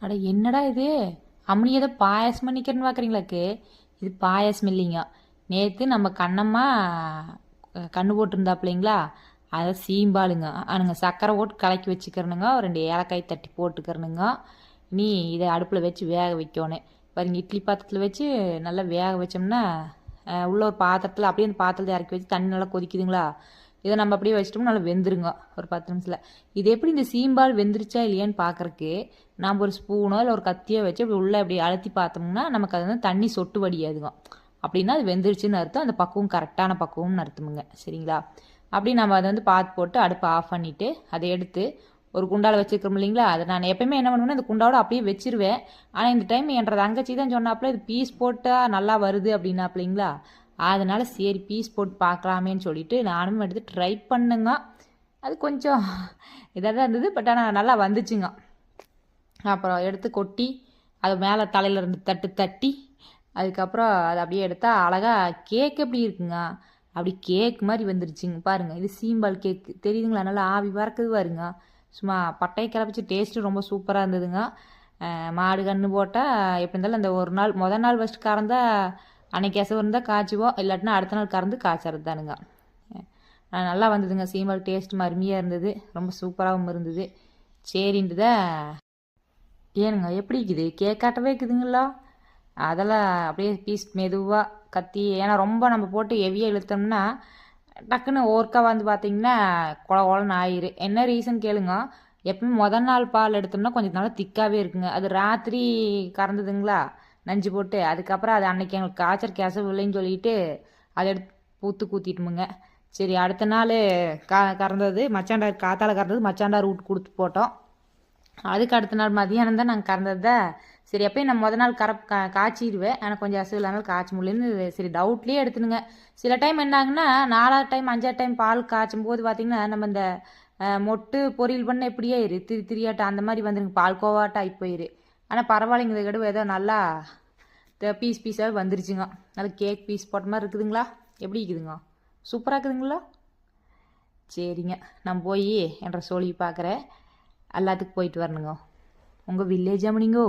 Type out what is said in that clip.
அட என்னடா இது அம்மனி ஏதோ பாயாசம் பண்ணிக்கிறேன்னு பார்க்குறீங்களாக்கு. இது பாயாசம் இல்லைங்க. நேற்று நம்ம கண்ணம்மா கண்ணு போட்டிருந்தாப்பிள்ளைங்களா, அதை சீம்பாலுங்க. அனுங்க சர்க்கரை போட்டு கலக்கி வச்சுக்கிறனுங்க, ஒரு 2 ஏலக்காய் தட்டி போட்டுக்கிறனுங்க. நீ இதை அடுப்பில் வச்சு வேக வைக்கணும். பாருங்க, இட்லி பாத்திரத்தில் வச்சு நல்லா வேக வச்சோம்னா உள்ள ஒரு பாத்திரத்தில் அப்படியே அந்த பாத்திரத்தை இறக்கி வச்சு தண்ணி நல்லா கொதிக்குதுங்களா, இதை நம்ம அப்படியே வச்சிட்டோம்னா நல்லா வெந்துருங்க ஒரு 10 நிமிஷத்தில். இது எப்படி இந்த சீம்பால் வெந்துருச்சா இல்லையான்னு பார்க்குறக்கு நாம் ஒரு ஸ்பூனோ இல்லை ஒரு கத்தியோ வச்சு அப்படி உள்ளே அப்படி அழுத்தி பார்த்தோம்னா நமக்கு அது வந்து தண்ணி சொட்டு வடியாதுங்க. அப்படின்னா அது வெந்துருச்சுன்னு அர்த்தம், அந்த பக்குவம் கரெக்டான பக்குவம்னு அர்த்தமுங்க. சரிங்களா? அப்படி நம்ம அதை வந்து பார்த்து போட்டு அடுப்பை ஆஃப் பண்ணிவிட்டு அதை எடுத்து ஒரு குண்டாவில் வச்சுருக்கோம் இல்லைங்களா, அதை நான் எப்பயுமே என்ன பண்ணுவேன்னா அந்த குண்டாவோட அப்படியே வச்சிருவேன். ஆனால் இந்த டைம் என்ற தங்கச்சி தான் சொன்னாப்புல இது பீஸ் போட்டால் நல்லா வருது அப்படின்னாப்பிள்ளைங்களா, அதனால சரி பீஸ் போட்டு பார்க்கலாமேன்னு சொல்லிட்டு நானும் எடுத்து ட்ரை பண்ணுங்க. அது கொஞ்சம் இதாக தான் இருந்தது, பட் ஆனால் நல்லா வந்துச்சுங்க. அப்புறம் எடுத்து கொட்டி அது மேலே தலையில் இருந்து தட்டு தட்டி அதுக்கப்புறம் அதை அப்படியே எடுத்தால் அழகாக கேக் எப்படி இருக்குங்க, அப்படி கேக் மாதிரி வந்துருச்சுங்க. பாருங்கள், இது சீம்பால் கேக்கு தெரியுதுங்களா, நல்லா ஆவி பறக்குது பாருங்க. சும்மா பட்டையை கிளப்பிச்சு டேஸ்ட்டு ரொம்ப சூப்பராக இருந்ததுங்க. மாடு கன்று போட்டால் எப்படி இருந்தாலும் அந்த ஒரு நாள் மொதல் நாள் ஃபஸ்ட்டு கறந்தா அன்னைக்கு எசவு இருந்தால் காய்ச்சுவோம், இல்லாட்டினா அடுத்த நாள் கறந்து காய்ச்சறது தானுங்க. நல்லா வந்ததுங்க. சீம்பால் டேஸ்ட் அருமையாக இருந்தது, ரொம்ப சூப்பராகவும் இருந்தது. சரின்ட்டு ஏனுங்க எப்படி இருக்குது, கேக்காட்டவே இருக்குதுங்களா. அதெல்லாம் அப்படியே பீஸ் மெதுவாக கத்தி, ஏன்னா ரொம்ப நம்ம போட்டு ஹெவியாக இழுத்தோம்னா டக்குன்னு ஓர்க்கா வந்து பார்த்தீங்கன்னா கொல கொலன்னு ஆயிரு. என்ன ரீசன் கேளுங்க, எப்பவுமே முதல் நாள் பால் எடுத்தோம்னா கொஞ்சம் நாள் திக்காகவே இருக்குங்க. அது ராத்திரி கறந்ததுங்களா நஞ்சு போட்டு, அதுக்கப்புறம் அது அன்னைக்கு எங்களுக்கு காய்ச்சல் கேசவு இல்லைன்னு சொல்லிட்டு அதை எடுத்து பூத்து கூத்திட்டுமுங்க. சரி அடுத்த நாள் கறந்தது மச்சாண்டார், காத்தால கறந்தது மச்சாண்டார் வீட்டு கொடுத்து போட்டோம். அதுக்கு அடுத்த நாள் மதியானம் தான் நாங்கள் கறந்ததை. சரி எப்பயும் நான் முதல் நாள் காய்ச்சிடுவேன், ஆனால் கொஞ்சம் அசு இல்லாமல் காய்ச்ச முடியலன்னு சரி டவுட்லேயே எடுத்துனுங்க. சில டைம் என்ன ஆகுன்னா 4வது டைம் 5வது டைம் பால் காய்ச்சும் போது பார்த்திங்கன்னா நம்ம இந்த மொட்டு பொரியல் பண்ண எப்படியே இரு திரியாட்டம் அந்த மாதிரி வந்துருங்க, பால் கோவாட்டம் ஆகி போயிரு. ஆனால் பரவாயில்லைங்க, இந்த கடுவு ஏதோ நல்லா பீஸ் பீஸாக வந்துருச்சுங்க. நல்லா கேக் பீஸ் போட்ட மாதிரி இருக்குதுங்களா, எப்படி இருக்குதுங்க, சூப்பராக இருக்குதுங்களா. சரிங்க, நான் போய் என்ற சொல்லி பார்க்குறேன், எல்லாத்துக்கும் போயிட்டு வரணுங்க. உங்கள் வில்லேஜ் அம்மனிங்கோ.